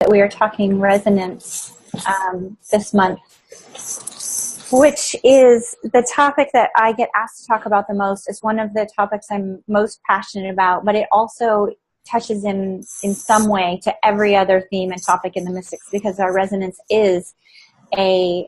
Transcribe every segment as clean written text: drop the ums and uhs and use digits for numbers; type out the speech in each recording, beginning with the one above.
that we are talking resonance this month, which is the topic that I get asked to talk about the most. It's one of the topics I'm most passionate about, but it also touches in some way to every other theme and topic in the mystics, because our resonance is a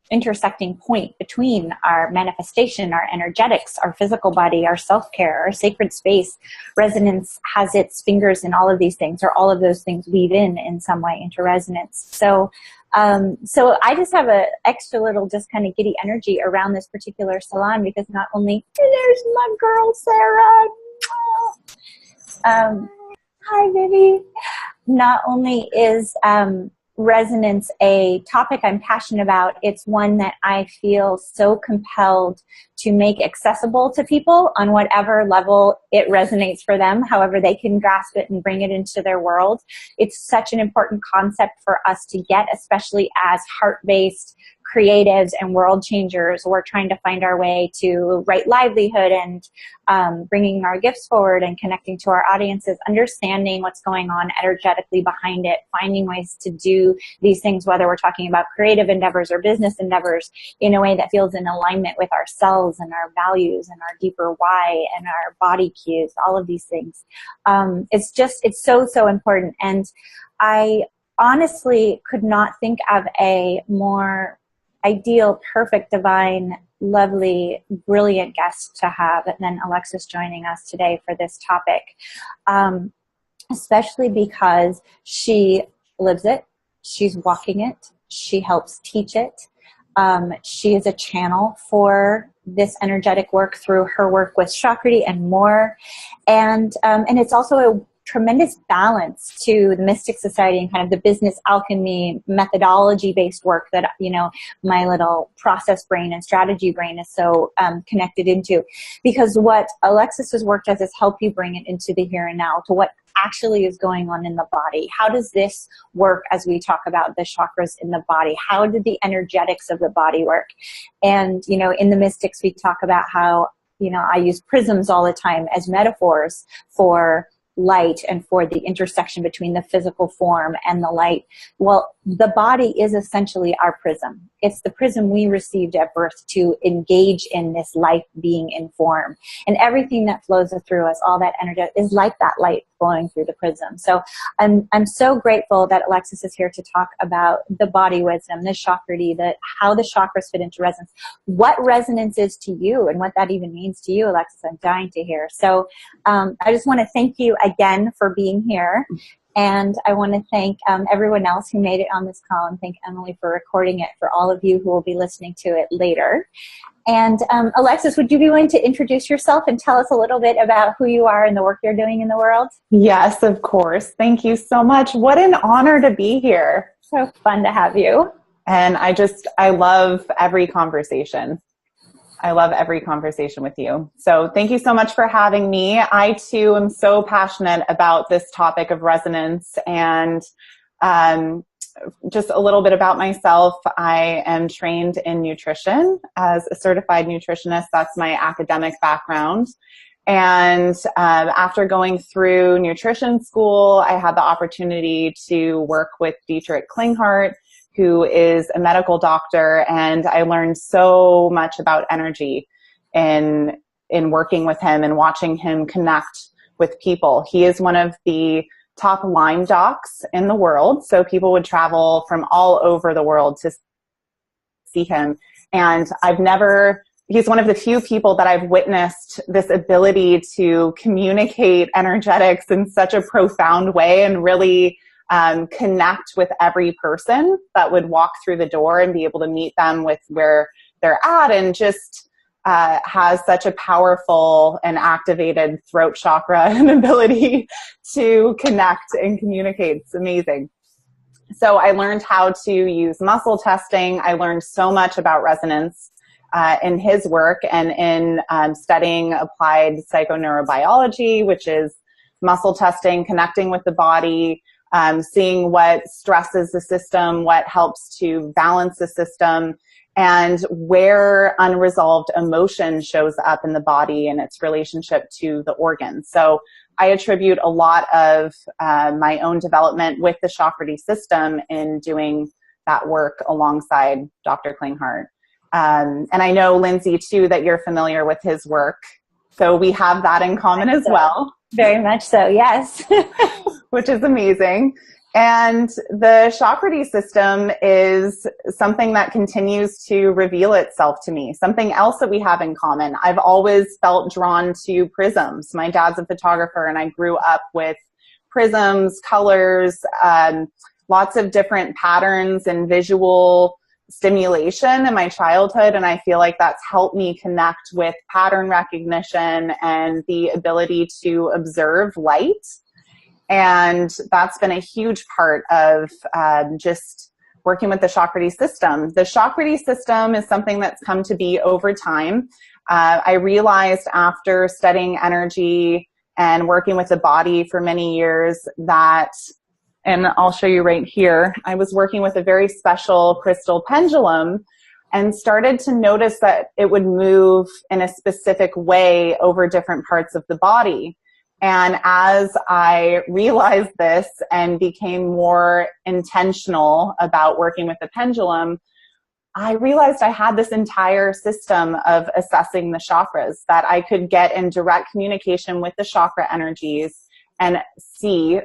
intersecting point between our manifestation, our energetics, our physical body, our self-care, our sacred space. Resonance has its fingers in all of these things, or all of those things weave in some way into resonance. So I just have a extra little just kind of giddy energy around this particular salon, because not only, there's my girl, Sarah. Hi, baby. Not only is resonance a topic I'm passionate about, it's one that I feel so compelled to make accessible to people on whatever level it resonates for them, however they can grasp it and bring it into their world. It's such an important concept for us to get, especially as heart-based creatives and world changers. We're trying to find our way to right livelihood and bringing our gifts forward and connecting to our audiences, understanding what's going on energetically behind it, finding ways to do these things, whether we're talking about creative endeavors or business endeavors, in a way that feels in alignment with ourselves and our values and our deeper why and our body cues, all of these things. It's so important. And I honestly could not think of a more ideal, perfect, divine, lovely, brilliant guest to have than Alexis joining us today for this topic, especially because she lives it, she's walking it, she helps teach it. She is a channel for this energetic work through her work with Chakredy and more. And it's also a tremendous balance to the Mystic Society and kind of the business alchemy methodology based work that, my little process brain and strategy brain is so connected into. Because what Alexis has worked as is help you bring it into the here and now, to what actually is going on in the body. How does this work as we talk about the chakras in the body? How do the energetics of the body work? And, in the mystics, we talk about how, I use prisms all the time as metaphors for light and for the intersection between the physical form and the light. Well, the body is essentially our prism. It's the prism we received at birth to engage in this life being in form. And everything that flows through us, all that energy, is like that light flowing through the prism. So I'm so grateful that Alexis is here to talk about the body wisdom, the Chakredy, how the chakras fit into resonance, what resonance is to you, and what that even means to you, Alexis. I'm dying to hear. So I just want to thank you again for being here. And I want to thank everyone else who made it on this call, and thank Emily for recording it, for all of you who will be listening to it later. And Alexis, would you be willing to introduce yourself and tell us a little bit about who you are and the work you're doing in the world? Yes, of course. Thank you so much. What an honor to be here. So fun to have you. And I love every conversation. I love every conversation with you. So thank you so much for having me. I too am so passionate about this topic of resonance. And just a little bit about myself. I am trained in nutrition as a certified nutritionist. That's my academic background. And after going through nutrition school, I had the opportunity to work with Dietrich Klinghardt, who is a medical doctor, and I learned so much about energy in working with him and watching him connect with people. He is one of the top Lyme docs in the world, so people would travel from all over the world to see him. And he's one of the few people that I've witnessed this ability to communicate energetics in such a profound way and really connect with every person that would walk through the door and be able to meet them with where they're at, and just has such a powerful and activated throat chakra and ability to connect and communicate. It's amazing. So I learned how to use muscle testing. I learned so much about resonance in his work, and in studying applied psychoneurobiology, which is muscle testing, connecting with the body, seeing what stresses the system, what helps to balance the system, and where unresolved emotion shows up in the body and its relationship to the organs. So I attribute a lot of my own development with the Chakredy system in doing that work alongside Dr. Klinghardt. And I know, Lindsay, too, that you're familiar with his work. So we have that in common as well. Very much so, yes. Which is amazing. And the Chakredy system is something that continues to reveal itself to me. Something else that we have in common. I've always felt drawn to prisms. My dad's a photographer, and I grew up with prisms, colors, lots of different patterns and visual stimulation in my childhood. And I feel like that's helped me connect with pattern recognition and the ability to observe light. And that's been a huge part of just working with the Chakredy system. The Chakredy system is something that's come to be over time. I realized after studying energy and working with the body for many years that, and I'll show you right here, I was working with a very special crystal pendulum and started to notice that it would move in a specific way over different parts of the body. And as I realized this and became more intentional about working with the pendulum, I realized I had this entire system of assessing the chakras, that I could get in direct communication with the chakra energies and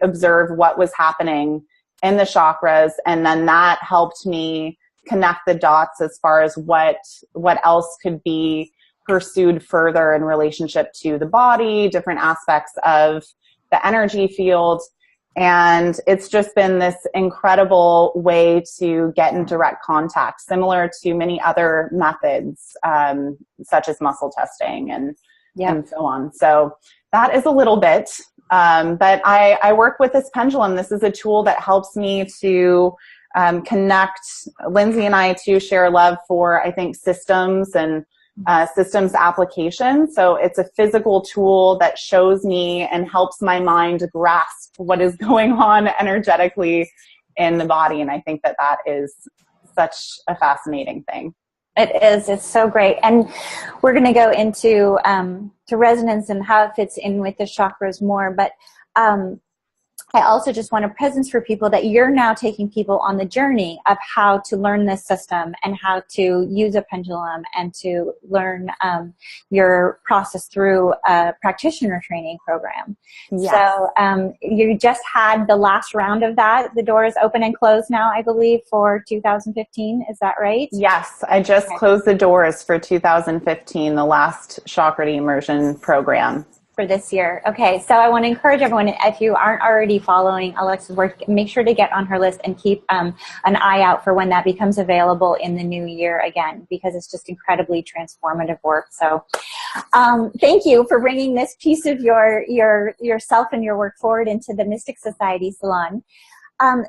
observe what was happening in the chakras. And then that helped me connect the dots as far as what else could be pursued further in relationship to the body, different aspects of the energy field. And it's just been this incredible way to get in direct contact, similar to many other methods, such as muscle testing and so on. So that is a little bit, but I work with this pendulum. This is a tool that helps me to connect. Lindsay and I too share a love for, I think, systems and systems application. So it's a physical tool that shows me and helps my mind grasp what is going on energetically in the body. And I think that that is such a fascinating thing. It is. It's so great. And we're going to go into to resonance and how it fits in with the chakras more. But I also just want a presence for people that you're now taking people on the journey of how to learn this system and how to use a pendulum and to learn your process through a practitioner training program. Yes. So you just had the last round of that. The door is open and closed now, I believe, for 2015. Is that right? Yes. I just closed the doors for 2015, the last Chakredy immersion program. For this year. Okay, so I want to encourage everyone, if you aren't already following Alexis' work, make sure to get on her list and keep an eye out for when that becomes available in the new year again, because it's just incredibly transformative work. So thank you for bringing this piece of yourself and your work forward into the Mystic Society Salon.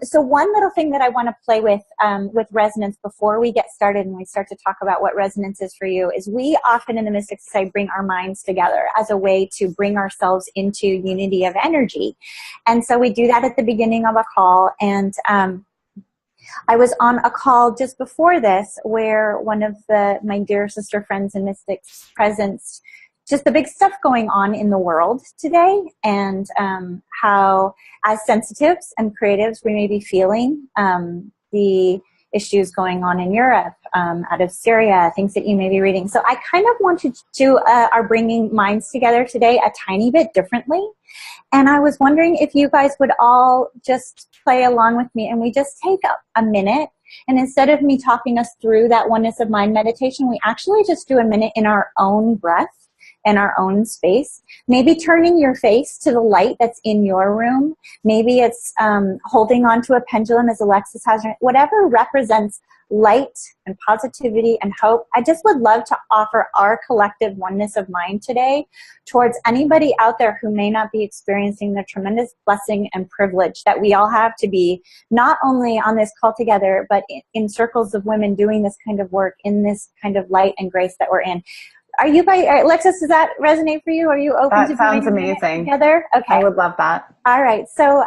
So one little thing that I want to play with resonance before we get started and we start to talk about what resonance is for you is we often in the Mystic Society bring our minds together as a way to bring ourselves into unity of energy. And so we do that at the beginning of a call. And I was on a call just before this where one of my dear sister friends in Mystic's presence, just the big stuff going on in the world today, and how as sensitives and creatives we may be feeling the issues going on in Europe, out of Syria, things that you may be reading. So I kind of wanted to are bringing minds together today a tiny bit differently. And I was wondering if you guys would all just play along with me and we just take a minute. And instead of me talking us through that oneness of mind meditation, we actually just do a minute in our own breath in our own space. Maybe turning your face to the light that's in your room. Maybe it's holding on to a pendulum as Alexis has, whatever represents light and positivity and hope. I just would love to offer our collective oneness of mind today towards anybody out there who may not be experiencing the tremendous blessing and privilege that we all have to be not only on this call together, but in circles of women doing this kind of work in this kind of light and grace that we're in. Are you guys, Alexis, does that resonate for you? Are you open to doing sounds amazing together? Okay. I would love that. All right. So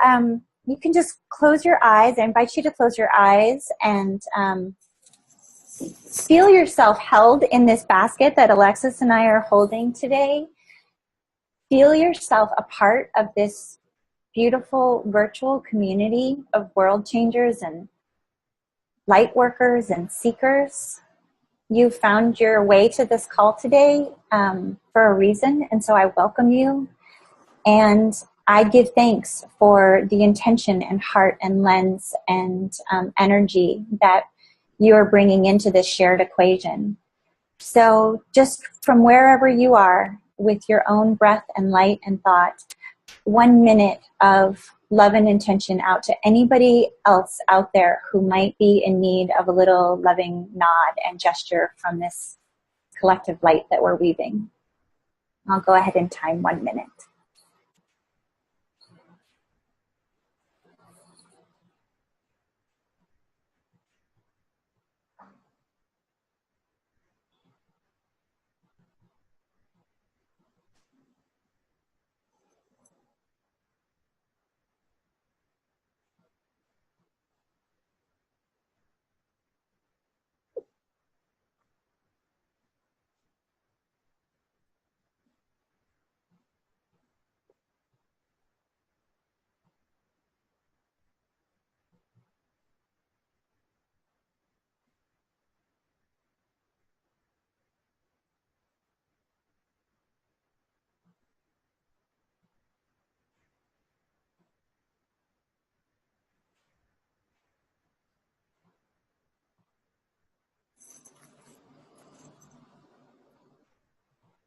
you can just close your eyes. I invite you to close your eyes and feel yourself held in this basket that Alexis and I are holding today. feel yourself a part of this beautiful virtual community of world changers and light workers and seekers. You found your way to this call today for a reason, and so I welcome you. And I give thanks for the intention and heart and lens and energy that you are bringing into this shared equation. So just from wherever you are, with your own breath and light and thought, 1 minute of love and intention out to anybody else out there who might be in need of a little loving nod and gesture from this collective light that we're weaving. I'll go ahead and time 1 minute.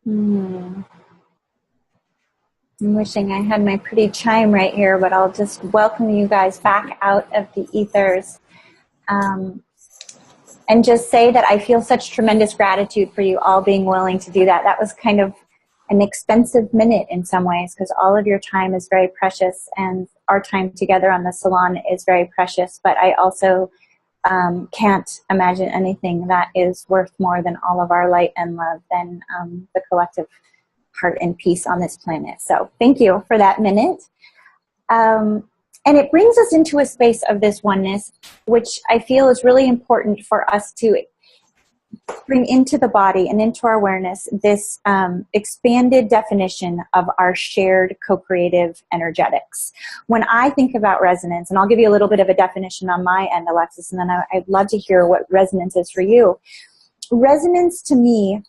I'm wishing I had my pretty chime right here, but I'll just welcome you guys back out of the ethers. And just say that I feel such tremendous gratitude for you all being willing to do that. That was kind of an expensive minute in some ways, because all of your time is very precious, and our time together on the salon is very precious. But I also can't imagine anything that is worth more than all of our light and love than the collective heart and peace on this planet. So thank you for that minute. And it brings us into a space of this oneness, which I feel is really important for us to bring into the body and into our awareness, this expanded definition of our shared co-creative energetics. When I think about resonance, and I'll give you a little bit of a definition on my end, Alexis, and then I'd love to hear what resonance is for you. Resonance to me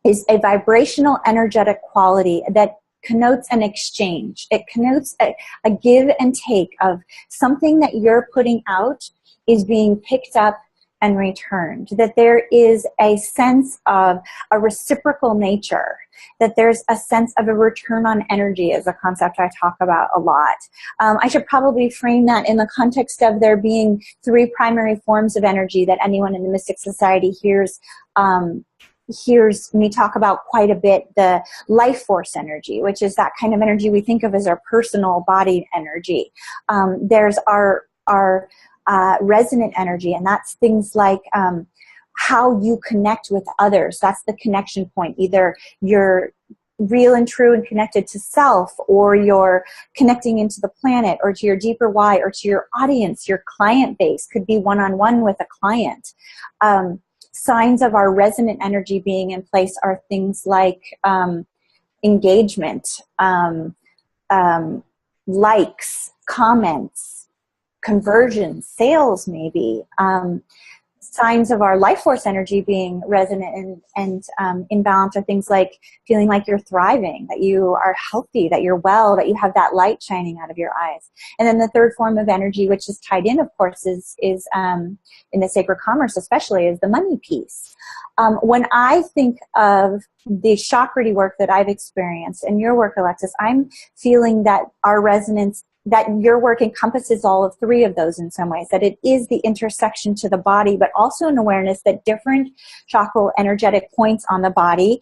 is a vibrational energetic quality that connotes an exchange. It connotes a give and take of something that you're putting out is being picked up and returned, that there is a sense of a reciprocal nature, that there's a sense of a return on energy is a concept I talk about a lot. I should probably frame that in the context of there being 3 primary forms of energy that anyone in the Mystic Society hears me talk about quite a bit. The life force energy, which is that kind of energy we think of as our personal body energy. There's our resonant energy, and that's things like how you connect with others. That's the connection point. Either you're real and true and connected to self, or you're connecting into the planet, or to your deeper why, or to your audience, your client base. Could be one-on-one with a client. Signs of our resonant energy being in place are things like engagement, likes, comments, conversions, sales maybe. Signs of our life force energy being resonant and in balance are things like feeling like you're thriving, that you are healthy, that you're well, that you have that light shining out of your eyes. And then the third form of energy, which is tied in, of course, is in the sacred commerce especially, is the money piece. When I think of the Chakredy work that I've experienced and your work, Alexis, I'm feeling that our resonance, that your work encompasses all of 3 of those in some ways, that it is the intersection to the body, but also an awareness that different chakral energetic points on the body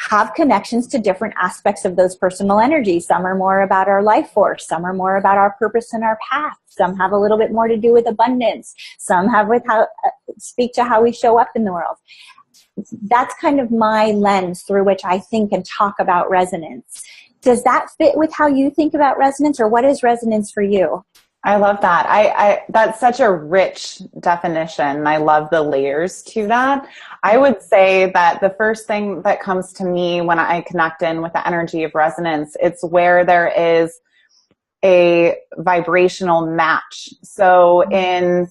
have connections to different aspects of those personal energies. Some are more about our life force. Some are more about our purpose and our path. Some have a little bit more to do with abundance. Some have with how speak to how we show up in the world. That's kind of my lens through which I think and talk about resonance. Does that fit with how you think about resonance, or what is resonance for you? I love that. I that's such a rich definition. I love the layers to that. I would say that the first thing that comes to me when I connect in with the energy of resonance, it's where there is a vibrational match. So in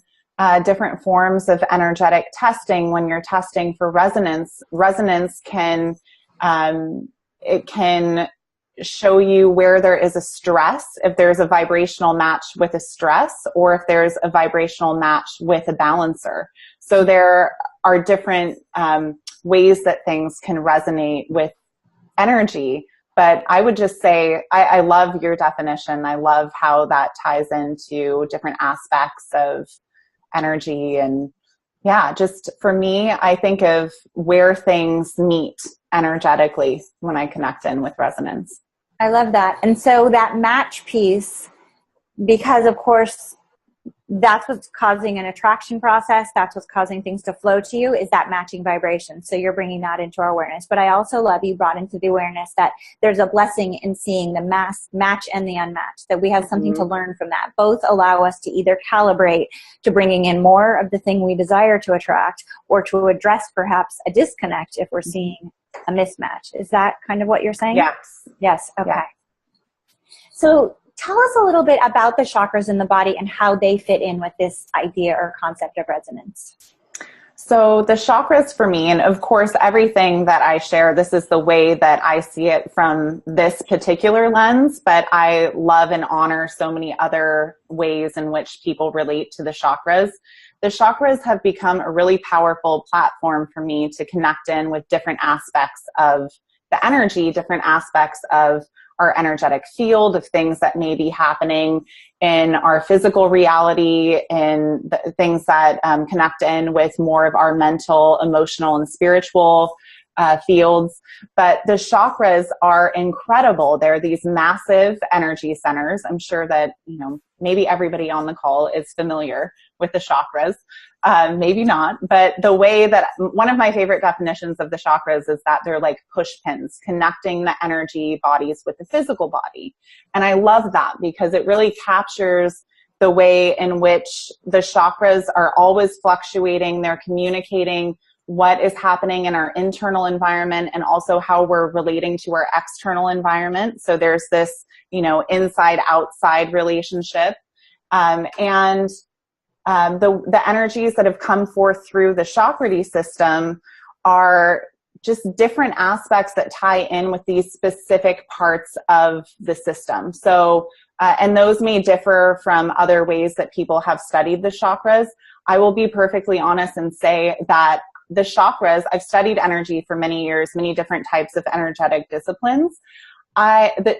different forms of energetic testing, when you're testing for resonance, resonance can it can show you where there is a stress, if there's a vibrational match with a stress, or if there's a vibrational match with a balancer. So there are different ways that things can resonate with energy. But I would just say, I love your definition. I love how that ties into different aspects of energy. And yeah, just for me, I think of where things meet energetically when I connect in with resonance. I love that. And so that match piece, because of course, that's what's causing an attraction process. That's what's causing things to flow to you, is that matching vibration. So you're bringing that into our awareness. But I also love you brought into the awareness that there's a blessing in seeing the match and the unmatched, that we have something to learn from that. Both allow us to either calibrate to bringing in more of the thing we desire to attract, or to address perhaps a disconnect if we're seeing a mismatch. Is that kind of what you're saying? Yes. Yes. Okay. Yeah. So tell us a little bit about the chakras in the body and how they fit in with this idea or concept of resonance. So the chakras for me, and of course, everything that I share, this is the way that I see it from this particular lens, but I love and honor so many other ways in which people relate to the chakras. The chakras have become a really powerful platform for me to connect in with different aspects of the energy, different aspects of our energetic field, of things that may be happening in our physical reality, and the things that connect in with more of our mental, emotional, and spiritual fields. But the chakras are incredible. They're these massive energy centers. I'm sure that, maybe everybody on the call is familiar with the chakras. Maybe not, but the way that one of my favorite definitions of the chakras is that they're like push pins connecting the energy bodies with the physical body. And I love that because it really captures the way in which the chakras are always fluctuating. They're communicating what is happening in our internal environment and also how we're relating to our external environment. So there's this, inside outside relationship. The energies that have come forth through the Chakredy system are just different aspects that tie in with these specific parts of the system. So, and those may differ from other ways that people have studied the chakras. I will be perfectly honest and say that the chakras, I've studied energy for many years, many different types of energetic disciplines.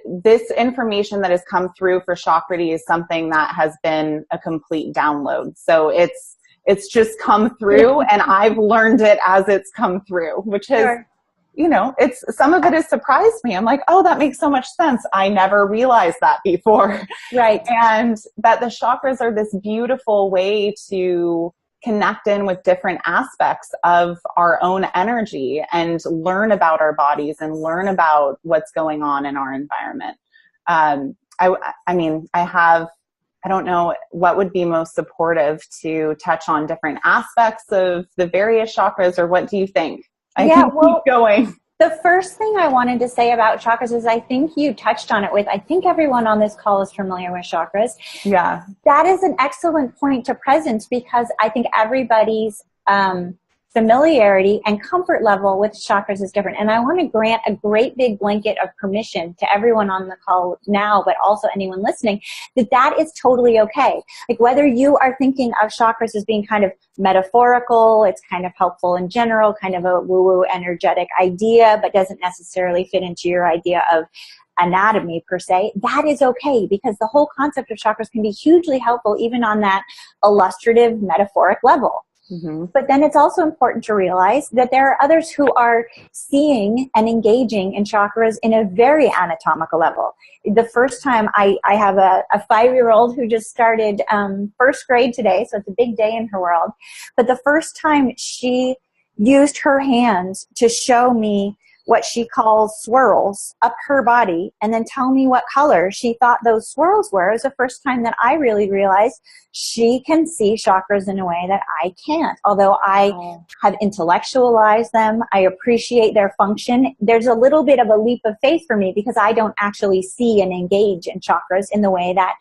This information that has come through for Chakredy is something that has been a complete download. So it's just come through and I've learned it as it's come through, which has, Sure. It's some of it has surprised me. I'm like, oh, that makes so much sense. I never realized that before. Right. And that the chakras are this beautiful way to connect in with different aspects of our own energy and learn about our bodies and learn about what's going on in our environment. I don't know what would be most supportive to touch on different aspects of the various chakras, or what do you think? I can keep going. The first thing I wanted to say about chakras is I think you touched on it I think everyone on this call is familiar with chakras. Yeah. That is an excellent point to present, because I think everybody's familiarity and comfort level with chakras is different. And I want to grant a great big blanket of permission to everyone on the call now, but also anyone listening, that is totally okay. Like, whether you are thinking of chakras as being kind of metaphorical, it's kind of helpful in general, kind of a woo-woo energetic idea, but doesn't necessarily fit into your idea of anatomy per se, that is okay, because the whole concept of chakras can be hugely helpful even on that illustrative metaphoric level. Mm-hmm. But then it's also important to realize that there are others who are seeing and engaging in chakras in a very anatomical level. The first time I have a 5-year-old who just started first grade today, so it's a big day in her world. But the first time she used her hands to show me what she calls swirls up her body and then tell me what color she thought those swirls were. It was the first time that I really realized she can see chakras in a way that I can't. Although I have intellectualized them, I appreciate their function. There's a little bit of a leap of faith for me because I don't actually see and engage in chakras in the way that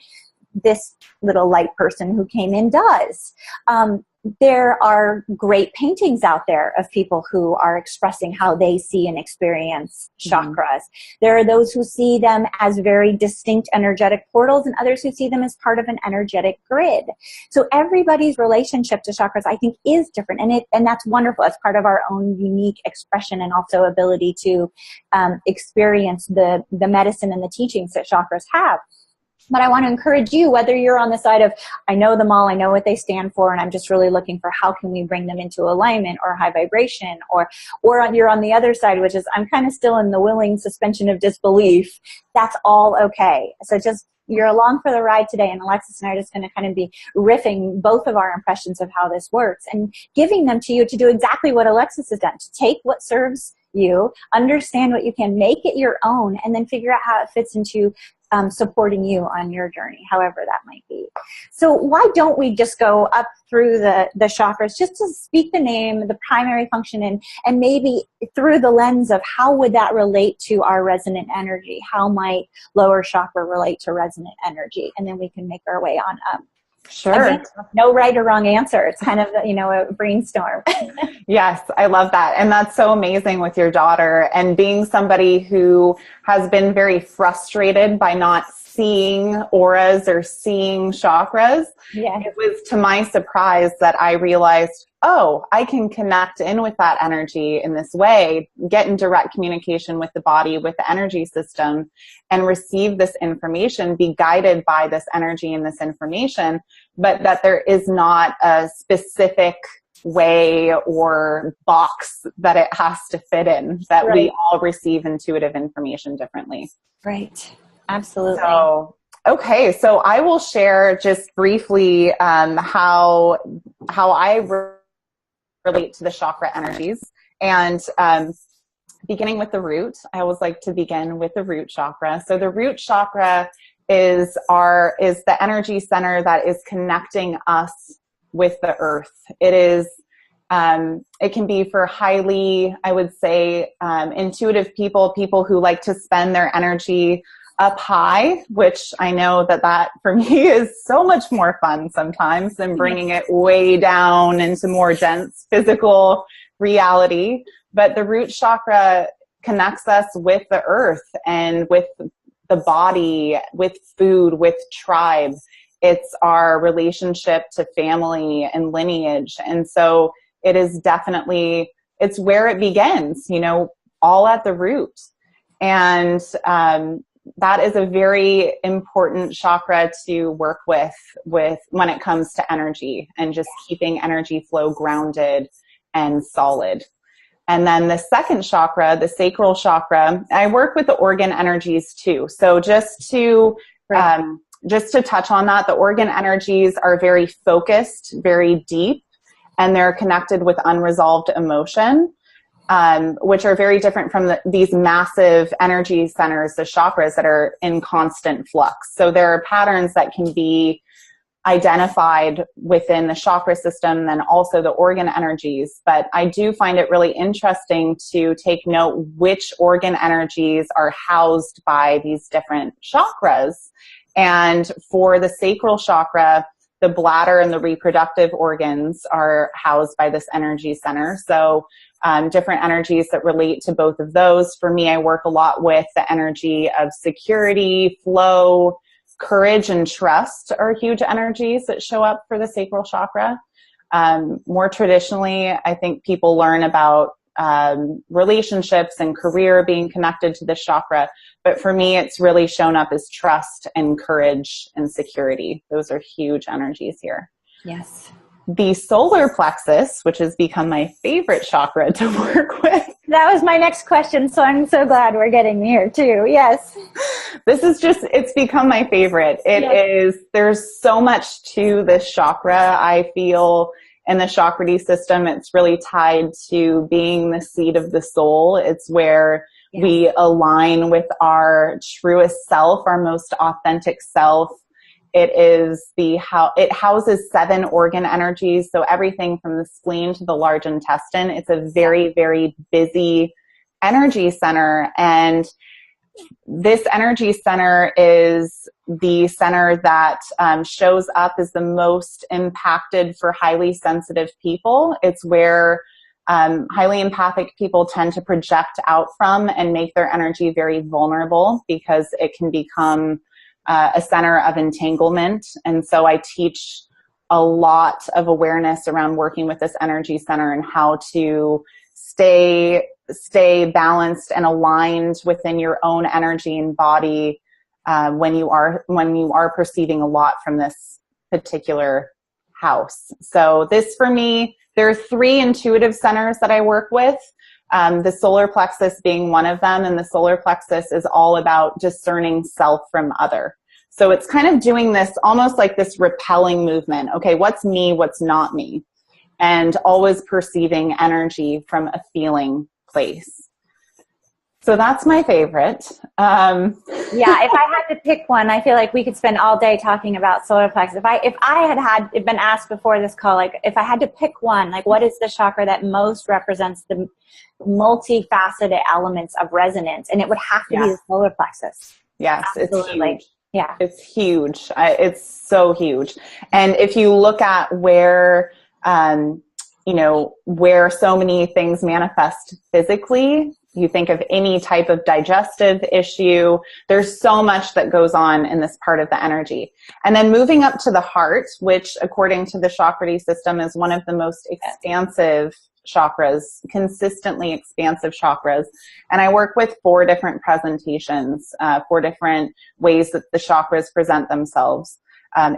this little light person who came in does. There are great paintings out there of people who are expressing how they see and experience chakras. There are those who see them as very distinct energetic portals and others who see them as part of an energetic grid. So everybody's relationship to chakras, I think, is different. And that's wonderful. It's part of our own unique expression and also ability to experience the medicine and the teachings that chakras have. But I want to encourage you, whether you're on the side of, I know them all, I know what they stand for, and I'm just really looking for how can we bring them into alignment or high vibration, or you're on the other side, which is I'm kind of still in the willing suspension of disbelief. That's all okay. So just, you're along for the ride today, and Alexis and I are just going to kind of be riffing both of our impressions of how this works and giving them to you to do exactly what Alexis has done, to take what serves you, understand what you can, make it your own, and then figure out how it fits into supporting you on your journey, however that might be. So why don't we just go up through the chakras, just to speak the name, the primary function, and maybe through the lens of how would that relate to our resonant energy? How might lower chakra relate to resonant energy? And then we can make our way on up. Sure. Again, no right or wrong answer. It's kind of, a brainstorm. Yes, I love that. And that's so amazing with your daughter, and being somebody who has been very frustrated by not seeing auras or seeing chakras. Yeah. It was to my surprise that I realized, oh, I can connect in with that energy in this way, get in direct communication with the body, with the energy system, and receive this information, be guided by this energy and this information, but that there is not a specific way or box that it has to fit in, that Right. we all receive intuitive information differently. Right. Absolutely. So, okay. So I will share just briefly how I relate to the chakra energies, and beginning with the root. I always like to begin with the root chakra. So the root chakra is the energy center that is connecting us with the earth. It is, it can be for highly, I would say, intuitive people who like to spend their energy up high, which I know that for me is so much more fun sometimes than bringing it way down into more dense physical reality. But the root chakra connects us with the earth and with the body, with food, with tribe. It's our relationship to family and lineage. And so it is definitely, it's where it begins, all at the root. And that is a very important chakra to work with when it comes to energy and just keeping energy flow grounded and solid. And then the second chakra, the sacral chakra, I work with the organ energies too. So just to touch on that, the organ energies are very focused, very deep, and they're connected with unresolved emotion, which are very different from these massive energy centers, the chakras that are in constant flux. So there are patterns that can be identified within the chakra system, then also the organ energies. But I do find it really interesting to take note which organ energies are housed by these different chakras. And for the sacral chakra, the bladder and the reproductive organs are housed by this energy center. So different energies that relate to both of those. For me, I work a lot with the energy of security, flow, courage, and trust are huge energies that show up for the sacral chakra. More traditionally, I think people learn about relationships and career being connected to this chakra. But for me, it's really shown up as trust and courage and security. Those are huge energies here. Yes. The solar plexus, which has become my favorite chakra to work with. That was my next question, so I'm so glad we're getting here too. Yes. This is it's become my favorite. There's so much to this chakra, I feel, in the Chakredy system, it's really tied to being the seat of the soul. It's where we align with our truest self, our most authentic self. It houses 7 organ energies. So everything from the spleen to the large intestine. It's a very, very busy energy center. And this energy center is the center that shows up as the most impacted for highly sensitive people. It's where highly empathic people tend to project out from and make their energy very vulnerable, because it can become a center of entanglement. And so I teach a lot of awareness around working with this energy center and how to stay balanced and aligned within your own energy and body when you are perceiving a lot from this particular house. So this, for me, there are 3 intuitive centers that I work with. The solar plexus being one of them, and the solar plexus is all about discerning self from other. So it's kind of doing this almost like this repelling movement. Okay, what's me, what's not me? And always perceiving energy from a feeling place. So that's my favorite. Yeah, if I had to pick one, I feel like we could spend all day talking about solar plexus. If I had been asked before this call, like if I had to pick one, like what is the chakra that most represents the multifaceted elements of resonance? And it would have to be the solar plexus. Yes, absolutely. It's huge. Yeah, it's huge. It's so huge. And if you look at where where so many things manifest physically, you think of any type of digestive issue, there's so much that goes on in this part of the energy. And then moving up to the heart, which according to the Chakredy system is one of the most expansive chakras, consistently expansive chakras. And I work with 4 different presentations, 4 different ways that the chakras present themselves.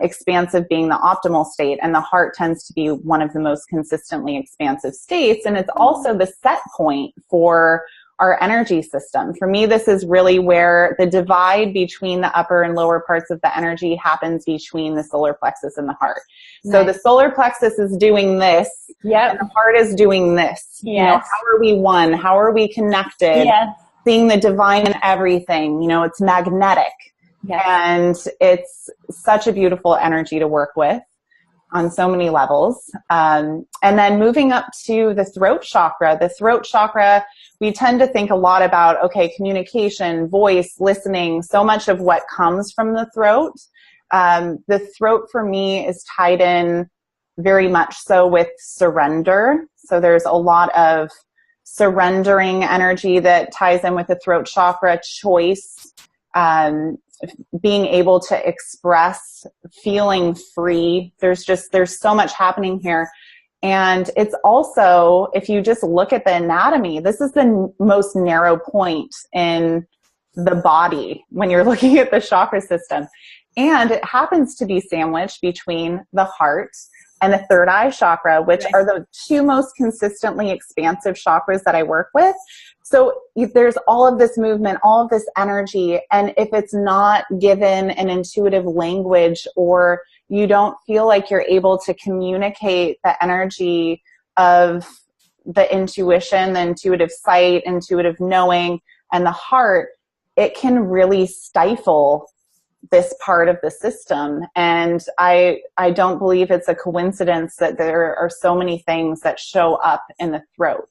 Expansive being the optimal state, and the heart tends to be one of the most consistently expansive states. And it's also the set point for our energy system. For me, this is really where the divide between the upper and lower parts of the energy happens between the solar plexus and the heart. Nice. So the solar plexus is doing this, and the heart is doing this. Yes. How are we one? How are we connected? Yes. Seeing the divine in everything. It's magnetic. Yes. And it's such a beautiful energy to work with on so many levels. And then moving up to the throat chakra, we tend to think a lot about, okay, communication, voice, listening, so much of what comes from the throat. The throat for me is tied in very much so with surrender. So there's a lot of surrendering energy that ties in with the throat chakra, choice, being able to express, feeling free. There's so much happening here. And it's also, if you just look at the anatomy, this is the most narrow point in the body when you're looking at the chakra system. And it happens to be sandwiched between the heart and the third eye chakra, which are the 2 most consistently expansive chakras that I work with. So there's all of this movement, all of this energy, and if it's not given an intuitive language, or you don't feel like you're able to communicate the energy of the intuition, the intuitive sight, intuitive knowing, and the heart, it can really stifle this part of the system. And I don't believe it's a coincidence that there are so many things that show up in the throat.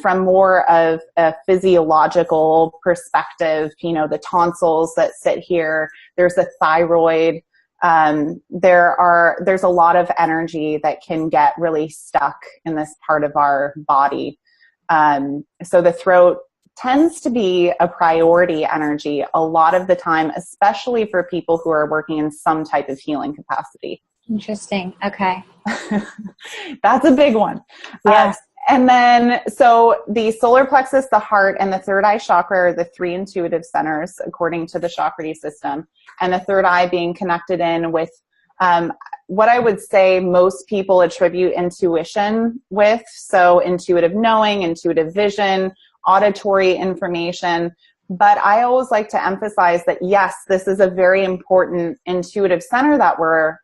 From more of a physiological perspective, the tonsils that sit here, there's a thyroid, there's a lot of energy that can get really stuck in this part of our body. So the throat tends to be a priority energy a lot of the time, especially for people who are working in some type of healing capacity. Interesting. Okay. That's a big one. Yes. And then, so the solar plexus, the heart, and the third eye chakra are the 3 intuitive centers, according to the Chakredy system. And the third eye being connected in with what I would say most people attribute intuition with. So intuitive knowing, intuitive vision, auditory information. But I always like to emphasize that, yes, this is a very important intuitive center that we're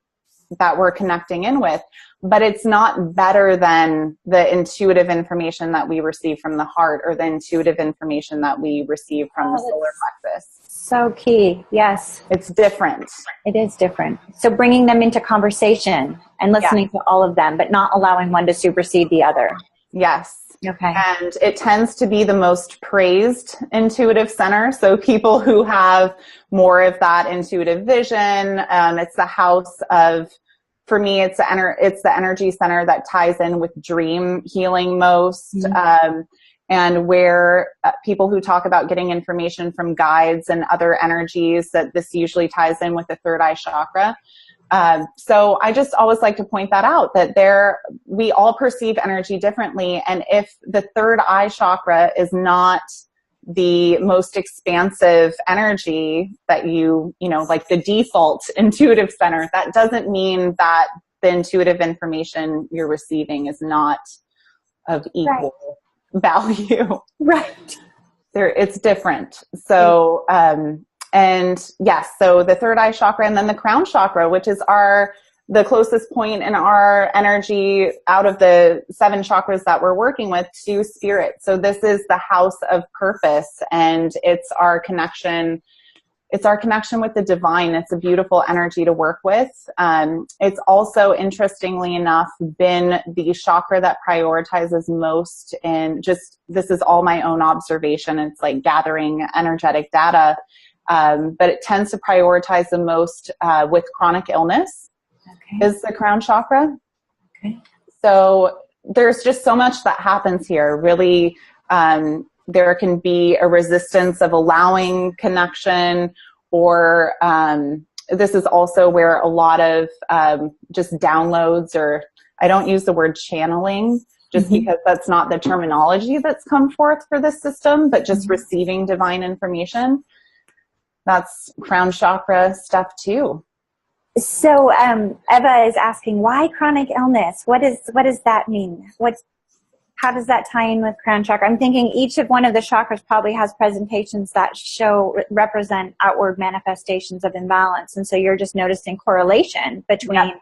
that we're connecting in with. But it's not better than the intuitive information that we receive from the heart or the intuitive information that we receive from the solar plexus. So key. Yes. It's different. It is different. So bringing them into conversation and listening to all of them, but not allowing one to supersede the other. Yes. Okay. And it tends to be the most praised intuitive center. So people who have more of that intuitive vision, it's the house of, for me, it's the energy center that ties in with dream healing most. Mm-hmm. And where people who talk about getting information from guides and other energies, that this usually ties in with the third eye chakra. So I just always like to point that out, that we all perceive energy differently. And if the third eye chakra is not the most expansive energy that like the default intuitive center, that doesn't mean that the intuitive information you're receiving is not of equal value. Right. It's different. So, and yes, so the third eye chakra, and then the crown chakra, which is the closest point in our energy out of the 7 chakras that we're working with to spirit. So this is the house of purpose, and it's our connection. It's our connection with the divine. It's a beautiful energy to work with. It's also, interestingly enough, been the chakra that prioritizes most in this is all my own observation. It's like gathering energetic data. But it tends to prioritize the most with chronic illness. Okay. Is the crown chakra. Okay. So there's just so much that happens here. Really, there can be a resistance of allowing connection, or this is also where a lot of just downloads, or I don't use the word channeling, just mm-hmm. because that's not the terminology that's come forth for this system, but just mm-hmm. receiving divine information. That's crown chakra stuff too. So Eva is asking, why chronic illness? What does that mean? How does that tie in with crown chakra? I'm thinking each of one of the chakras probably has presentations that represent outward manifestations of imbalance. And so you're just noticing correlation between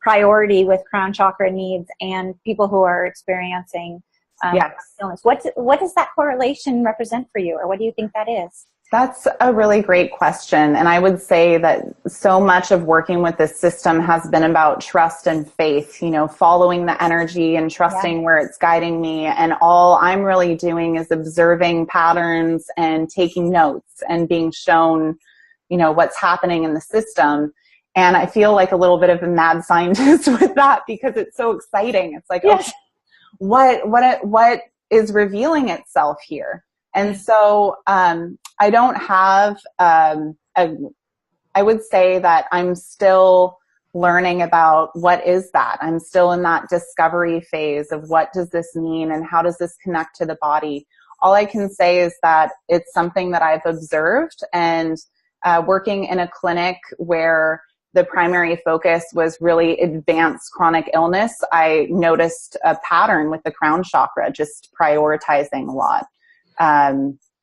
priority with crown chakra needs and people who are experiencing illness. What does that correlation represent for you, or what do you think that is? That's a really great question. And I would say that so much of working with this system has been about trust and faith, following the energy and trusting where it's guiding me. And all I'm really doing is observing patterns and taking notes and being shown, what's happening in the system. And I feel like a little bit of a mad scientist with that, because it's so exciting. It's like, okay, what is revealing itself here? And so I don't have, I would say that I'm still learning about what is that. I'm still in that discovery phase of what does this mean and how does this connect to the body. All I can say is that it's something that I've observed, and working in a clinic where the primary focus was really advanced chronic illness, I noticed a pattern with the crown chakra, just prioritizing a lot.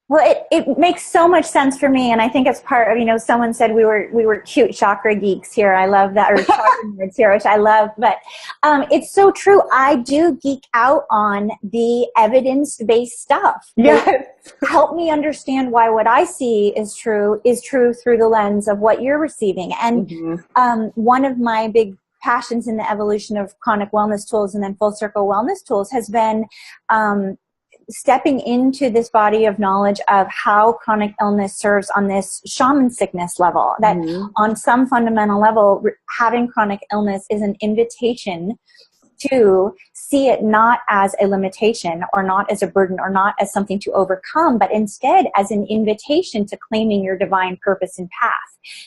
Well, it makes so much sense for me, and I think it's part of, someone said we were cute chakra geeks here. I love that, or chakra nerds here, which I love. But it's so true. I do geek out on the evidence-based stuff. Yes. Help me understand why what I see is true through the lens of what you're receiving. And one of my big passions in the evolution of chronic wellness tools and then full circle wellness tools has been stepping into this body of knowledge of how chronic illness serves on this shaman sickness level, that on some fundamental level, having chronic illness is an invitation to see it not as a limitation or not as a burden or not as something to overcome, but instead as an invitation to claiming your divine purpose and path,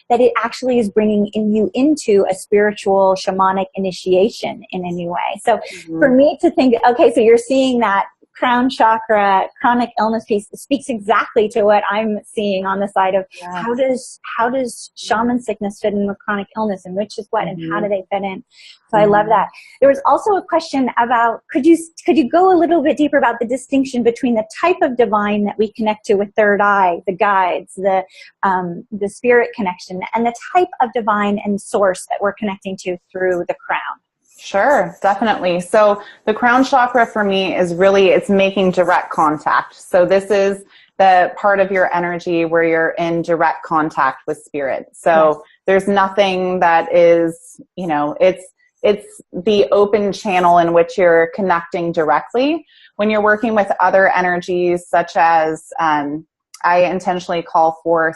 that it actually is bringing you into a spiritual shamanic initiation in a new way. So for me to think, okay, so you're seeing that crown chakra, chronic illness piece speaks exactly to what I'm seeing on the side of how does shaman sickness fit in with chronic illness, and which is what, and how do they fit in? So I love that. There was also a question about, could you go a little bit deeper about the distinction between the type of divine that we connect to with third eye, the guides, the spirit connection, and the type of divine and source that we're connecting to through the crown? Sure, definitely. So the crown chakra for me is really, it's making direct contact. So this is the part of your energy where you're in direct contact with spirit. So there's nothing that is, you know, it's the open channel in which you're connecting directly. When you're working with other energies, such as I intentionally call forth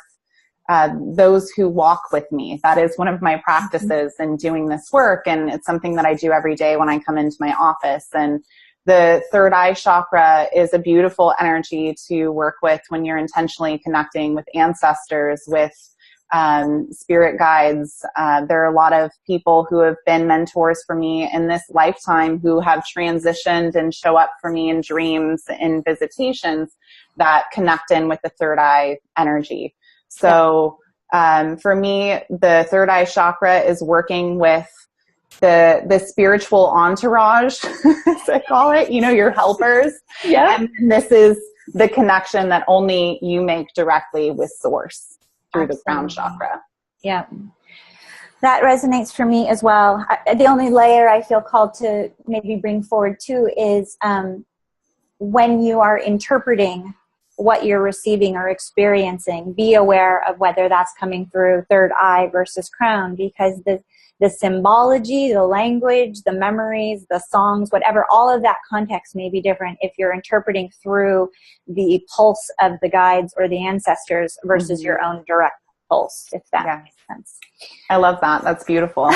those who walk with me. That is one of my practices in doing this work. And it's something that I do every day when I come into my office. And the third eye chakra is a beautiful energy to work with when you're intentionally connecting with ancestors, with spirit guides. There are a lot of people who have been mentors for me in this lifetime who have transitioned and show up for me in dreams, in visitations that connect in with the third eye energy. So for me, the third eye chakra is working with the spiritual entourage, as I call it, you know, your helpers. Yeah. And this is the connection that only you make directly with source through the crown chakra. Yeah. That resonates for me as well. The only layer I feel called to maybe bring forward too is when you are interpreting what you're receiving or experiencing, be aware of whether that's coming through third eye versus crown, because the symbology, the language, the memories, the songs, whatever, all of that context may be different if you're interpreting through the pulse of the guides or the ancestors versus your own direct pulse, if that makes sense. I love that. That's beautiful.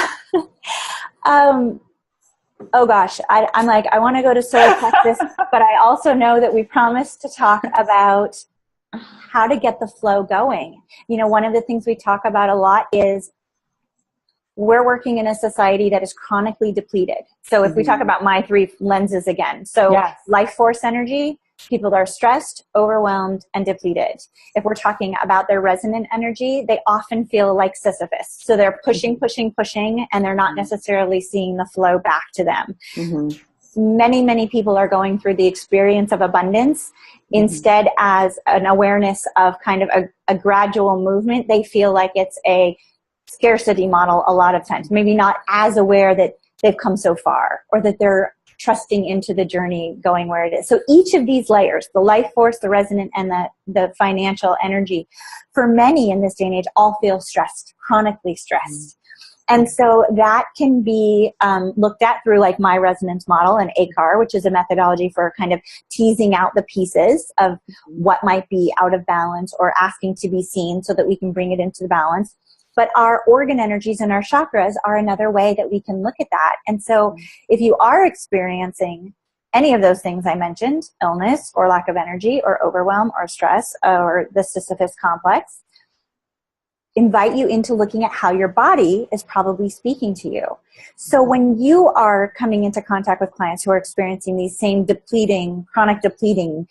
Oh gosh, I'm like, I want to go to solar plexus, but I also know that we promised to talk about how to get the flow going. You know, one of the things we talk about a lot is we're working in a society that is chronically depleted. So if we talk about my three lenses again, so life force energy, people are stressed, overwhelmed, and depleted. If we're talking about their resonant energy, they often feel like Sisyphus. So they're pushing, and they're not necessarily seeing the flow back to them. Many, many people are going through the experience of abundance instead as an awareness of kind of a gradual movement. They feel like it's a scarcity model a lot of times, maybe not as aware that they've come so far or that they're trusting into the journey going where it is. So each of these layers, the life force, the resonant, and the financial energy, for many in this day and age, all feel stressed, chronically stressed. And so that can be looked at through like my resonance model and ACAR, which is a methodology for kind of teasing out the pieces of what might be out of balance or asking to be seen so that we can bring it into the balance. But our organ energies and our chakras are another way that we can look at that. And so if you are experiencing any of those things I mentioned, illness or lack of energy or overwhelm or stress or the Sisyphus complex, invite you into looking at how your body is probably speaking to you. So when you are coming into contact with clients who are experiencing these same chronic depleting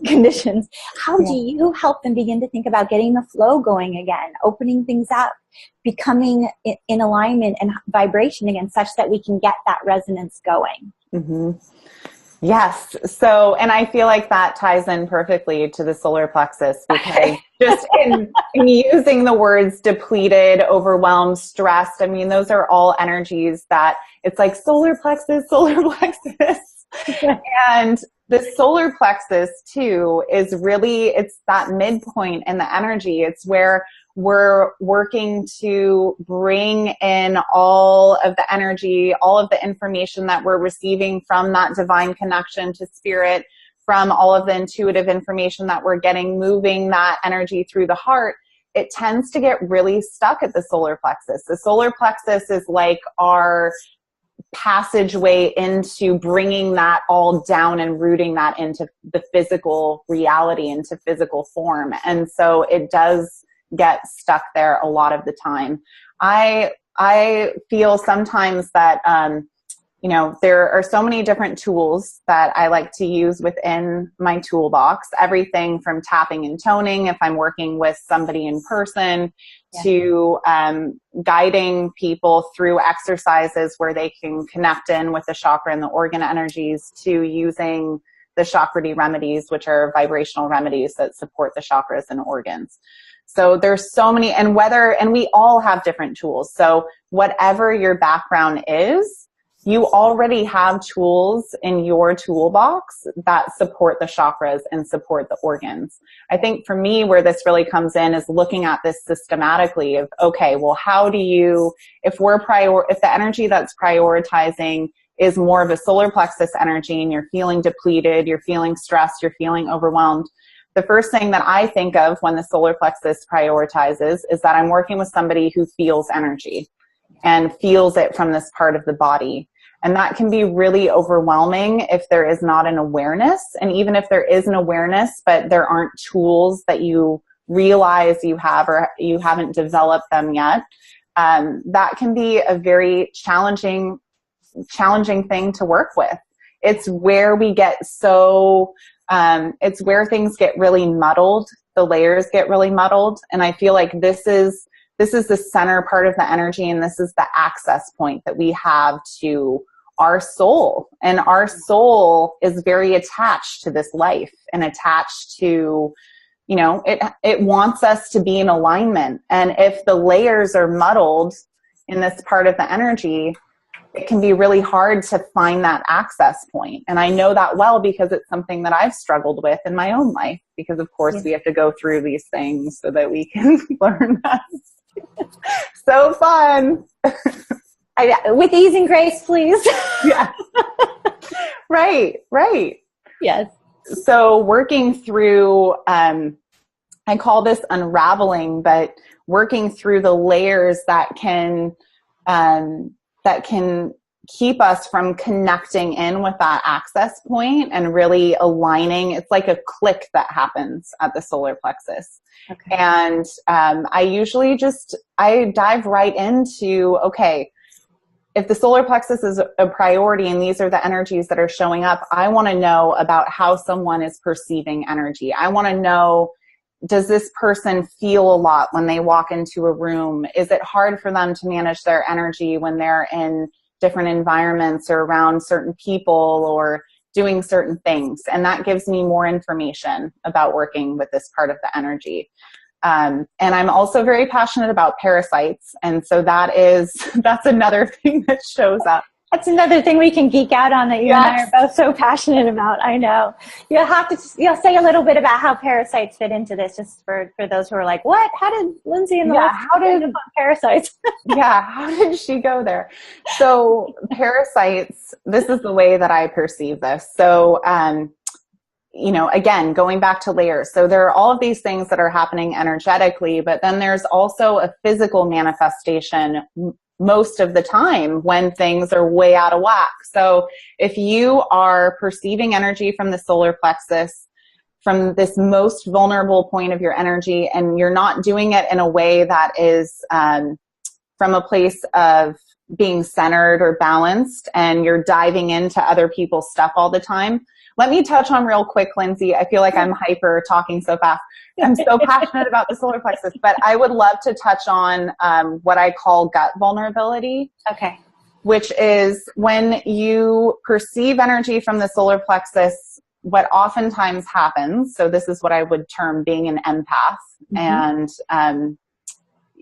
conditions, how do you help them begin to think about getting the flow going again, opening things up, becoming in alignment and vibration again, such that we can get that resonance going? Yes. So, and I feel like that ties in perfectly to the solar plexus, because just in using the words depleted, overwhelmed, stressed, I mean, those are all energies that it's like solar plexus. And the solar plexus too is really, it's that midpoint in the energy. It's where we're working to bring in all of the energy, all of the information that we're receiving from that divine connection to spirit, from all of the intuitive information that we're getting, moving that energy through the heart. It tends to get really stuck at the solar plexus. The solar plexus is like our passageway into bringing that all down and rooting that into the physical reality, into physical form. And so it does get stuck there a lot of the time. I feel sometimes that, you know, there are so many different tools that I like to use within my toolbox, everything from tapping and toning if I'm working with somebody in person, to guiding people through exercises where they can connect in with the chakra and the organ energies, to using the Chakredy remedies, which are vibrational remedies that support the chakras and organs. So there's so many, and we all have different tools. So whatever your background is, you already have tools in your toolbox that support the chakras and support the organs. I think for me, where this really comes in is looking at this systematically of, okay, well, how do you, if the energy that's prioritizing is more of a solar plexus energy and you're feeling depleted, you're feeling stressed, you're feeling overwhelmed, the first thing that I think of when the solar plexus prioritizes is that I'm working with somebody who feels energy and feels it from this part of the body. And that can be really overwhelming if there is not an awareness. And even if there is an awareness, but there aren't tools that you realize you have or you haven't developed them yet, that can be a very challenging thing to work with. It's where we get it's where things get really muddled. The layers get really muddled. And I feel like this is the center part of the energy, and this is the access point that we have to our soul. And our soul is very attached to this life and attached to, you know, it wants us to be in alignment. And if the layers are muddled in this part of the energy, it can be really hard to find that access point. And I know that well because it's something that I've struggled with in my own life, because of course we have to go through these things so that we can learn that. So fun. With ease and grace, please. Yeah. Right. Yes. So working through, I call this unraveling, but working through the layers that can keep us from connecting in with that access point and really aligning. It's like a click that happens at the solar plexus. Okay. And I usually I dive right into, okay, if the solar plexus is a priority and these are the energies that are showing up, I want to know about how someone is perceiving energy. I want to know, does this person feel a lot when they walk into a room? Is it hard for them to manage their energy when they're in different environments or around certain people or doing certain things? And that gives me more information about working with this part of the energy. And I'm also very passionate about parasites. And so that's another thing that shows up. That's another thing we can geek out on that you and I are both so passionate about. I know. You'll say a little bit about how parasites fit into this, just for those who are like, what? How did Lindsay and how did parasites? How did she go there? So parasites, this is the way that I perceive this. So, you know, again, going back to layers. So there are all of these things that are happening energetically, but then there's also a physical manifestation most of the time when things are way out of whack. So if you are perceiving energy from the solar plexus, from this most vulnerable point of your energy, and you're not doing it in a way that is from a place of being centered or balanced, and you're diving into other people's stuff all the time. Let me touch on real quick, Lindsay. I feel like I'm hyper talking so fast. I'm so passionate about the solar plexus, but I would love to touch on what I call gut vulnerability. Okay. Which is when you perceive energy from the solar plexus, what oftentimes happens, so this is what I would term being an empath, and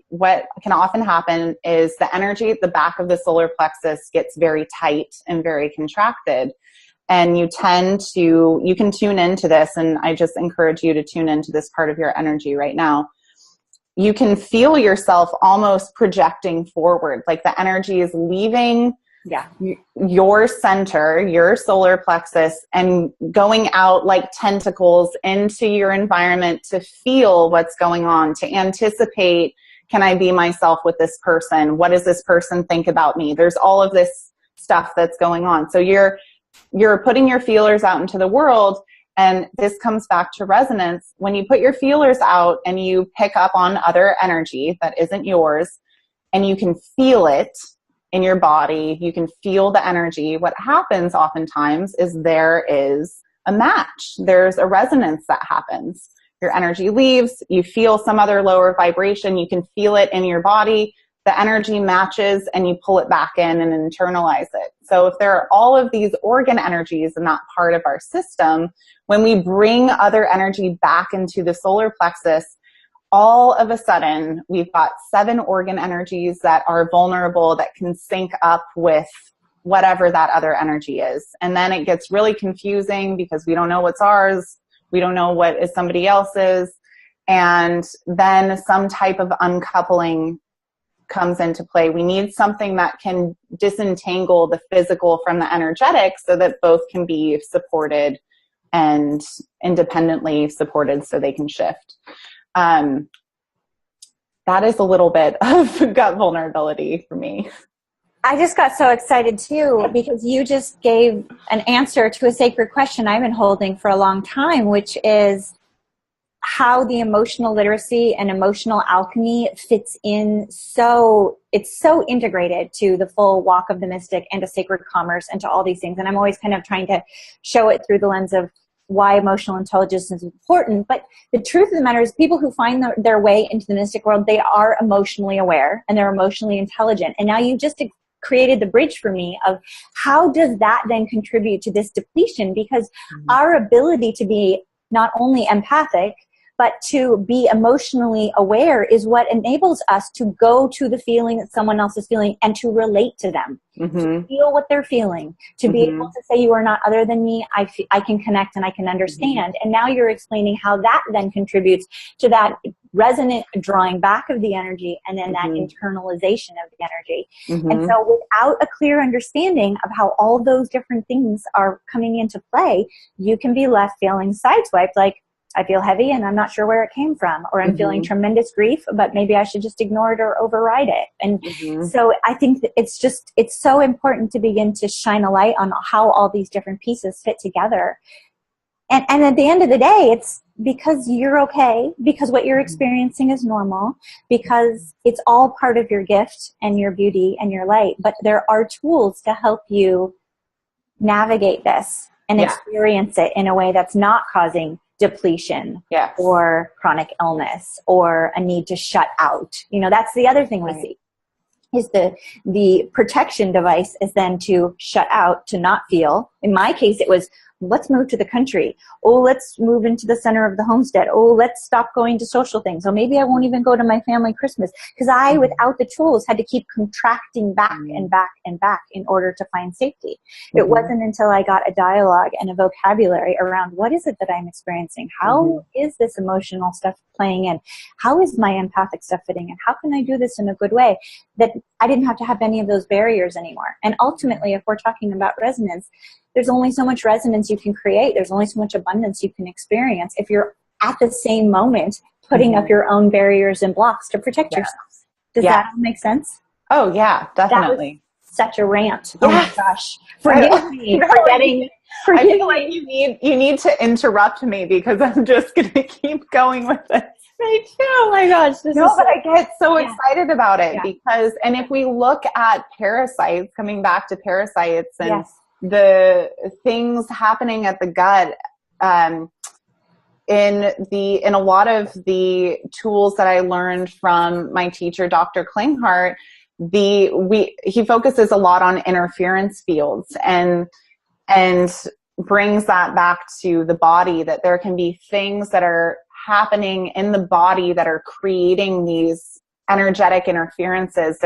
what can often happen is the energy at the back of the solar plexus gets very tight and very contracted. And you can tune into this, and I just encourage you to tune into this part of your energy right now. You can feel yourself almost projecting forward, like the energy is leaving your center, your solar plexus, and going out like tentacles into your environment to feel what's going on, to anticipate, can I be myself with this person? What does this person think about me? There's all of this stuff that's going on. So you're putting your feelers out into the world, and this comes back to resonance. When you put your feelers out and you pick up on other energy that isn't yours, and you can feel it, in your body. You can feel the energy. What happens oftentimes is there is a match. There's a resonance that happens. Your energy leaves, you feel some other lower vibration, you can feel it in your body, the energy matches, and you pull it back in and internalize it. So if there are all of these organ energies in that part of our system, when we bring other energy back into the solar plexus, all of a sudden we've got 7 organ energies that are vulnerable, that can sync up with whatever that other energy is. And then it gets really confusing because we don't know what's ours. We don't know what is somebody else's. And then some type of uncoupling comes into play. We need something that can disentangle the physical from the energetic so that both can be supported and independently supported so they can shift. That is a little bit of gut vulnerability for me. I just got so excited too, because you just gave an answer to a sacred question I've been holding for a long time, which is how the emotional literacy and emotional alchemy fits in. So it's so integrated to the full walk of the mystic and to sacred commerce and to all these things. And I'm always kind of trying to show it through the lens of why emotional intelligence is important. But the truth of the matter is, people who find their way into the mystic world, they are emotionally aware and they're emotionally intelligent. And now you just created the bridge for me of how does that then contribute to this depletion? Because our ability to be not only empathic, but to be emotionally aware is what enables us to go to the feeling that someone else is feeling and to relate to them, to feel what they're feeling, to be able to say, you are not other than me. I can connect and I can understand. And now you're explaining how that then contributes to that resonant drawing back of the energy and then that internalization of the energy. And so without a clear understanding of how all those different things are coming into play, you can be left feeling sideswiped, like, I feel heavy and I'm not sure where it came from, or I'm feeling tremendous grief, but maybe I should just ignore it or override it. And so I think that it's so important to begin to shine a light on how all these different pieces fit together. And at the end of the day, it's because you're okay, because what you're experiencing is normal, because it's all part of your gift and your beauty and your light. But there are tools to help you navigate this and experience it in a way that's not causing depletion or chronic illness or a need to shut out. You know, that's the other thing we see is the protection device is then to shut out, to not feel. In my case, it was, let's move to the country. Oh, let's move into the center of the homestead. Oh, let's stop going to social things. Or maybe I won't even go to my family Christmas. Because I, without the tools, had to keep contracting back and back and back in order to find safety. It wasn't until I got a dialogue and a vocabulary around what is it that I'm experiencing? How is this emotional stuff playing in? How is my empathic stuff fitting in? How can I do this in a good way? That I didn't have to have any of those barriers anymore. And ultimately, if we're talking about resonance, there's only so much resonance you can create. There's only so much abundance you can experience if you're at the same moment putting up your own barriers and blocks to protect yourself. Does that all make sense? Oh, yeah, definitely. That was such a rant. Oh my gosh. Forgive me for getting... I feel like you need to interrupt me because I'm just going to keep going with it. Me too. Oh my gosh. But I get so excited about it because, and if we look at parasites, coming back to parasites and the things happening at the gut, in a lot of the tools that I learned from my teacher, Dr. Klinghardt, he focuses a lot on interference fields and brings that back to the body, that there can be things that are happening in the body that are creating these energetic interferences.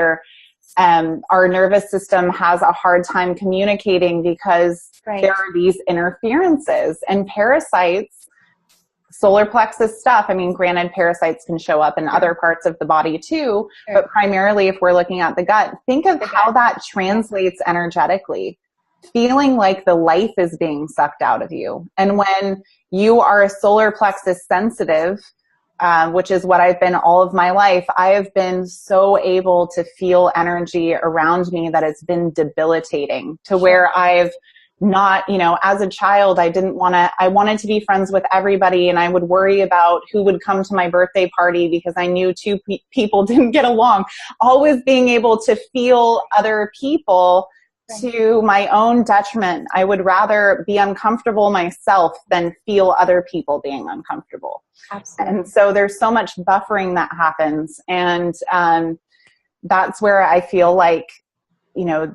Our nervous system has a hard time communicating because there are these interferences, and parasites, solar plexus stuff. I mean, granted, parasites can show up in other parts of the body too, but primarily if we're looking at the gut, think of how that translates energetically. Feeling like the life is being sucked out of you. And when you are a solar plexus sensitive, which is what I've been all of my life, I have been so able to feel energy around me that it's been debilitating to where I've not, you know, as a child, I wanted to be friends with everybody, and I would worry about who would come to my birthday party because I knew two people didn't get along. Always being able to feel other people to my own detriment. I would rather be uncomfortable myself than feel other people being uncomfortable. Absolutely. And so there's so much buffering that happens. And that's where I feel like, you know,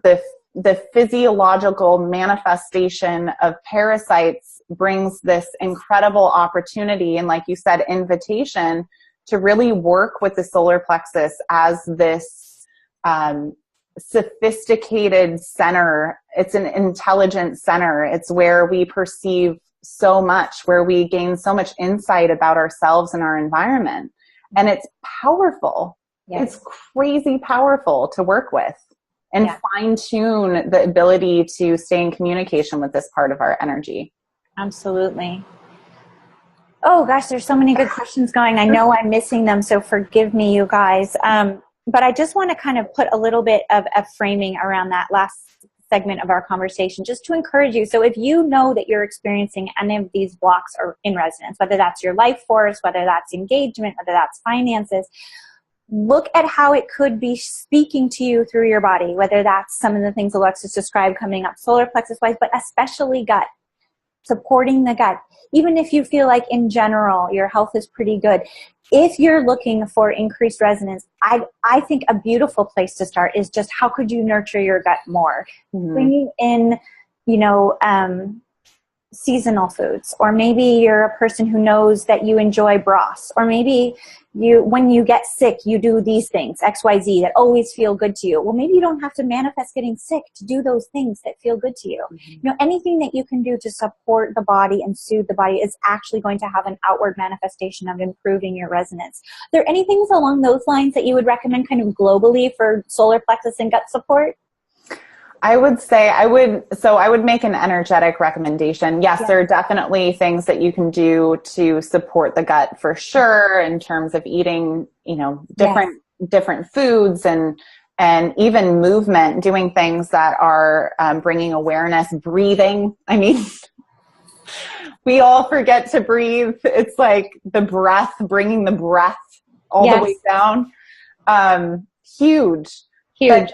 the physiological manifestation of parasites brings this incredible opportunity, and like you said, invitation to really work with the solar plexus as this sophisticated center. It's an intelligent center. It's where we perceive so much, where we gain so much insight about ourselves and our environment. And it's powerful. Yes. It's crazy powerful to work with and fine tune the ability to stay in communication with this part of our energy. Absolutely. Oh gosh, there's so many good questions going. I know I'm missing them, so forgive me, you guys. But I just want to kind of put a little bit of a framing around that last segment of our conversation, just to encourage you. So if you know that you're experiencing any of these blocks or in resonance, whether that's your life force, whether that's engagement, whether that's finances, look at how it could be speaking to you through your body, whether that's some of the things Alexis described coming up solar plexus wise, but especially gut, supporting the gut. Even if you feel like in general your health is pretty good, if you're looking for increased resonance, I think a beautiful place to start is just how could you nurture your gut more? Mm-hmm. Bringing in, you know, seasonal foods, or maybe you're a person who knows that you enjoy broths, or maybe when you get sick, you do these things, XYZ, that always feel good to you. Well, maybe you don't have to manifest getting sick to do those things that feel good to you. Mm-hmm. You know, anything that you can do to support the body and soothe the body is actually going to have an outward manifestation of improving your resonance. Are there any things along those lines that you would recommend kind of globally for solar plexus and gut support? I would say I would make an energetic recommendation. Yes, there are definitely things that you can do to support the gut for sure, in terms of eating, you know, different foods and even movement, doing things that are bringing awareness, breathing. I mean, we all forget to breathe. It's like the breath, bringing the breath all the way down. Huge. But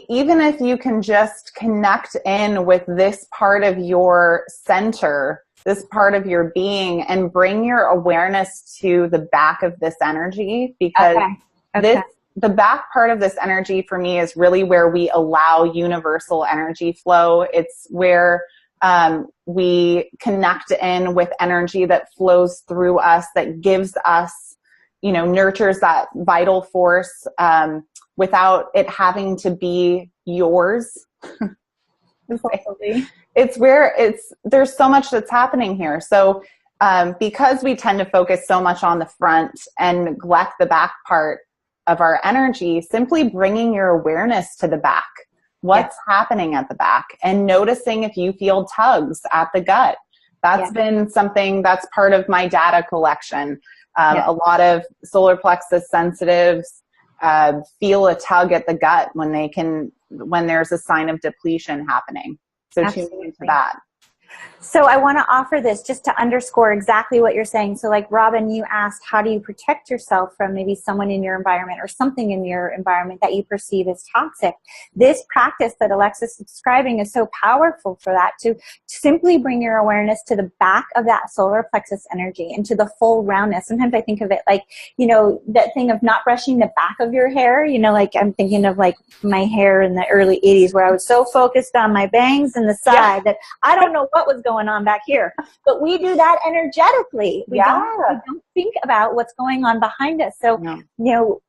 even if you can just connect in with this part of your center, this part of your being, and bring your awareness to the back of this energy, because the back part of this energy for me is really where we allow universal energy flow. It's where we connect in with energy that flows through us, that gives us, you know, nurtures that vital force, without it having to be yours. It's where there's so much that's happening here. So because we tend to focus so much on the front and neglect the back part of our energy, simply bringing your awareness to the back, what's happening at the back, and noticing if you feel tugs at the gut. That's been something that's part of my data collection. A lot of solar plexus sensitives feel a tug at the gut when there's a sign of depletion happening. So tuning into that. So I want to offer this just to underscore exactly what you're saying. So like Robin, you asked, how do you protect yourself from maybe someone in your environment or something in your environment that you perceive as toxic? This practice that Alexis is describing is so powerful for that, to simply bring your awareness to the back of that solar plexus energy and to the full roundness. Sometimes I think of it like, you know, that thing of not brushing the back of your hair, you know, like I'm thinking of like my hair in the early 80s where I was so focused on my bangs and the side that I don't know what was going on back here, but we do that energetically. We don't think about what's going on behind us. So, you know,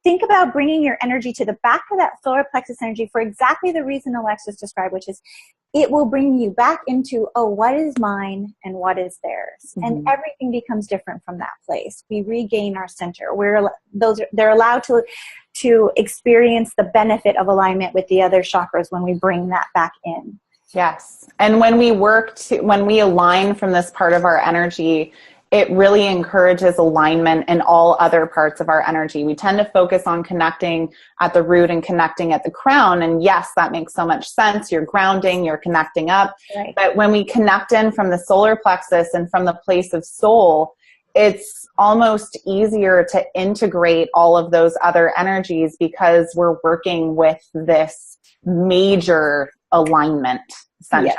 think about bringing your energy to the back of that solar plexus energy for exactly the reason Alexis described, which is it will bring you back into, oh, what is mine and what is theirs? Mm-hmm. And everything becomes different from that place. We regain our center. They're allowed to experience the benefit of alignment with the other chakras when we bring that back in. Yes. And when we align from this part of our energy, it really encourages alignment in all other parts of our energy. We tend to focus on connecting at the root and connecting at the crown. And yes, that makes so much sense. You're grounding, you're connecting up. Right. But when we connect in from the solar plexus and from the place of soul, it's almost easier to integrate all of those other energies because we're working with this major alignment center. Yeah.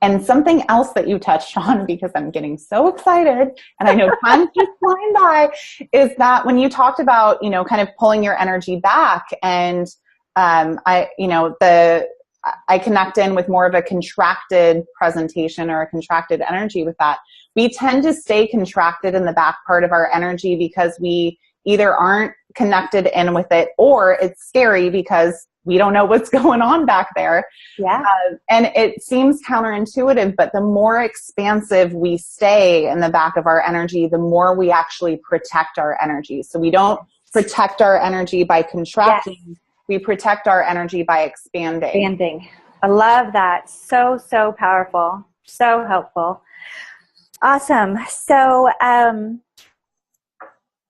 And something else that you touched on, because I'm getting so excited and I know time's just flying by, is that when you talked about, kind of pulling your energy back, and I connect in with more of a contracted presentation or a contracted energy with that. We tend to stay contracted in the back part of our energy because we either aren't connected in with it, or it's scary because we don't know what's going on back there. Yeah. And it seems counterintuitive, but the more expansive we stay in the back of our energy, the more we actually protect our energy. So we don't protect our energy by contracting. Yes. We protect our energy by expanding. Expanding. I love that. So, so powerful. So helpful. Awesome. So,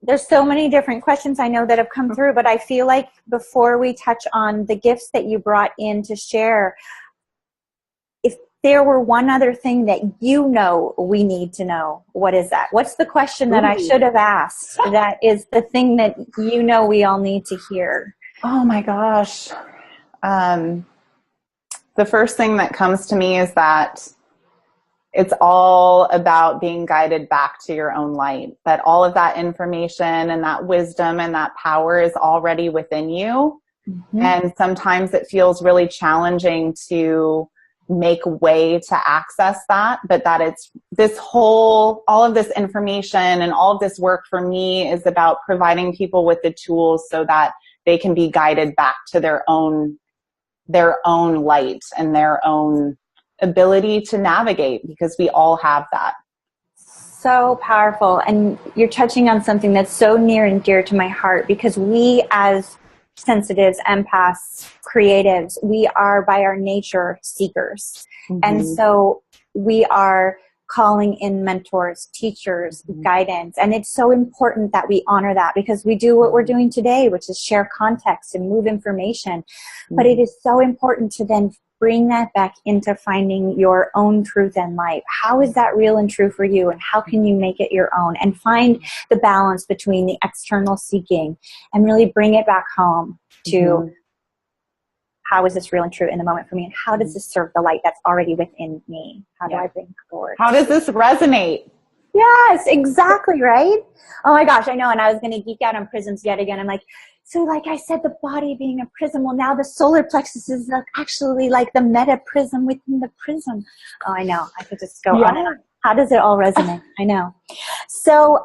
there's so many different questions I know that have come through, but I feel like before we touch on the gifts that you brought in to share, if there were one other thing that we need to know, what is that? What's the question that I should have asked that is the thing that we all need to hear? Oh my gosh. The first thing that comes to me is that it's all about being guided back to your own light, that all of that information and that wisdom and that power is already within you. Mm-hmm. And sometimes it feels really challenging to make way to access that, but that it's all of this information and all of this work for me is about providing people with the tools so that they can be guided back to their own light and their own ability to navigate, because we all have that. So powerful. And you're touching on something that's so near and dear to my heart, because we as sensitives, empaths, creatives, we are by our nature seekers. Mm-hmm. And so we are calling in mentors, teachers, mm-hmm. guidance. And it's so important that we honor that, because we do what we're doing today, which is share context and move information. Mm-hmm. But it is so important to then bring that back into finding your own truth in life. How is that real and true for you? And how can you make it your own? And find the balance between the external seeking and really bring it back home to mm-hmm. how is this real and true in the moment for me? And how does this serve the light that's already within me? How do I bring it forward? How does this resonate? Yes, exactly, right? Oh my gosh, I know. And I was going to geek out on prisms yet again. I'm like, so like I said, the body being a prism, well, now the solar plexus is actually like the meta prism within the prism. Oh, I know. I could just go on and on. How does it all resonate? I know. So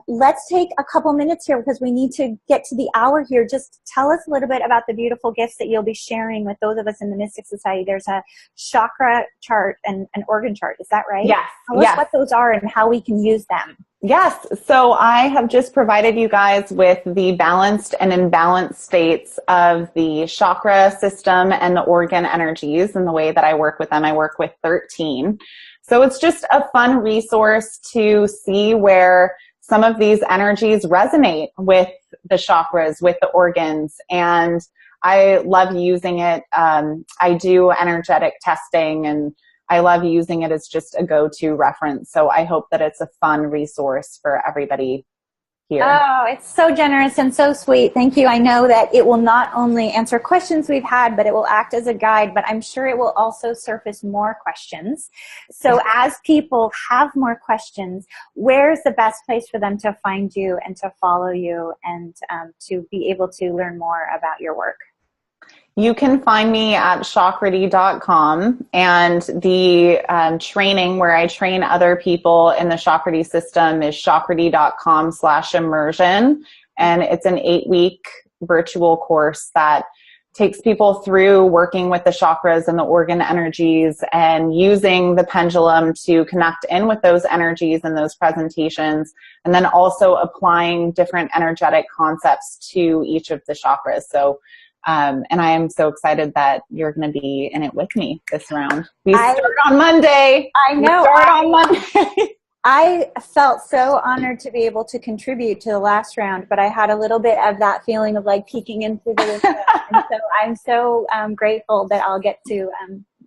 let's take a couple minutes here, because we need to get to the hour here. Just tell us a little bit about the beautiful gifts that you'll be sharing with those of us in the Mystic Society. There's a chakra chart and an organ chart. Is that right? Yes. Tell us what those are and how we can use them. Yes. So I have just provided you guys with the balanced and imbalanced states of the chakra system and the organ energies, and the way that I work with them. I work with 13. So it's just a fun resource to see where some of these energies resonate with the chakras, with the organs. And I love using it. I do energetic testing, and I love using it as just a go-to reference. So I hope that it's a fun resource for everybody here. Oh, it's so generous and so sweet. Thank you. I know that it will not only answer questions we've had, but it will act as a guide, but I'm sure it will also surface more questions. So as people have more questions, where's the best place for them to find you and to follow you and to be able to learn more about your work? You can find me at chakredy.com, and the training where I train other people in the Chakredy system is chakredy.com/immersion. And it's an 8-week virtual course that takes people through working with the chakras and the organ energies and using the pendulum to connect in with those energies and those presentations, and then also applying different energetic concepts to each of the chakras. So and I am so excited that you're going to be in it with me this round. We start on Monday. I know. We start on Monday. I felt so honored to be able to contribute to the last round, but I had a little bit of that feeling of like peeking into the window. And so I'm so grateful that I'll get to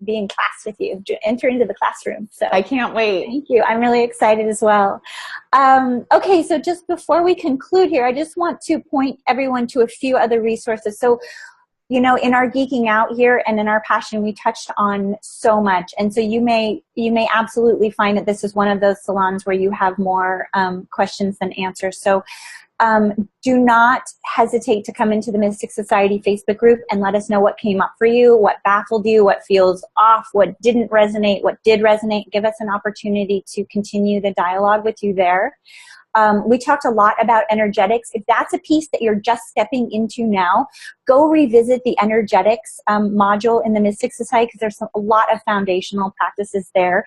be in class with you, enter into the classroom. So I can't wait. Thank you. I'm really excited as well. Okay, so just before we conclude here, I just want to point everyone to a few other resources. So, you know, in our geeking out here and in our passion, we touched on so much. And so you may absolutely find that this is one of those salons where you have more questions than answers. So do not hesitate to come into the Mystic Society Facebook group and let us know what came up for you, what baffled you, what feels off, what didn't resonate, what did resonate. Give us an opportunity to continue the dialogue with you there. We talked a lot about energetics. If that's a piece that you're just stepping into now, go revisit the energetics module in the Mystic Society, because there's a lot of foundational practices there.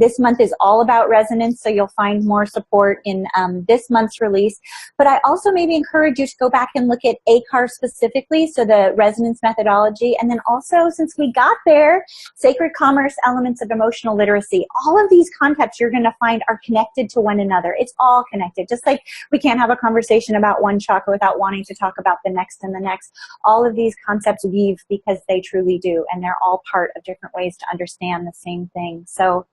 This month is all about resonance, so you'll find more support in this month's release. But I also maybe encourage you to go back and look at ACAR specifically, so the resonance methodology, and then also, since we got there, sacred commerce, elements of emotional literacy. All of these concepts you're going to find are connected to one another. It's all connected. Just like we can't have a conversation about one chakra without wanting to talk about the next and the next. All of these concepts weave because they truly do, and they're all part of different ways to understand the same thing. So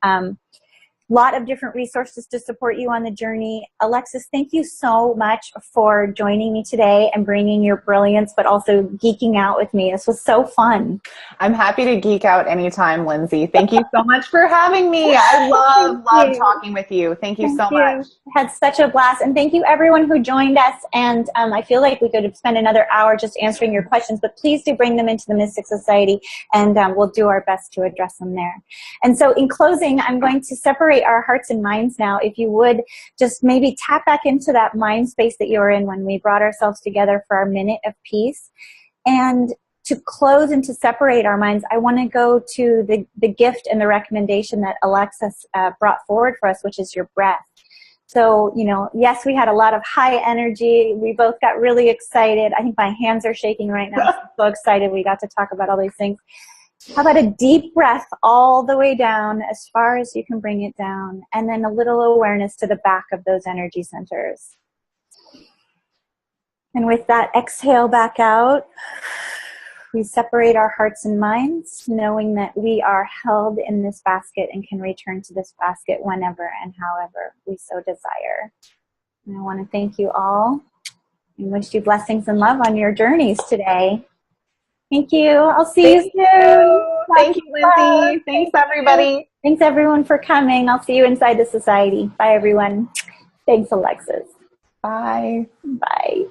lot of different resources to support you on the journey. Alexis, thank you so much for joining me today and bringing your brilliance, but also geeking out with me. This was so fun. I'm happy to geek out anytime, Lindsay. Thank you so much for having me. I love talking with you. Thank you so much. Had such a blast. And thank you everyone who joined us. And I feel like we could spend another hour just answering your questions, but please do bring them into the Mystic Society, and we'll do our best to address them there. And so in closing, I'm going to separate our hearts and minds now. If you would just maybe tap back into that mind space that you were in when we brought ourselves together for our minute of peace. And to close and to separate our minds, I want to go to the gift and the recommendation that Alexis brought forward for us, which is your breath. So, you know, yes, we had a lot of high energy. We both got really excited. I think my hands are shaking right now. I'm so excited we got to talk about all these things. How about a deep breath all the way down, as far as you can bring it down, and then a little awareness to the back of those energy centers. And with that exhale back out, we separate our hearts and minds, knowing that we are held in this basket and can return to this basket whenever and however we so desire. And I want to thank you all and wish you blessings and love on your journeys today. Thank you. I'll see you soon. Thank you, Lindsay. Thanks, everybody. Thanks, everyone, for coming. I'll see you inside the society. Bye, everyone. Thanks, Alexis. Bye. Bye.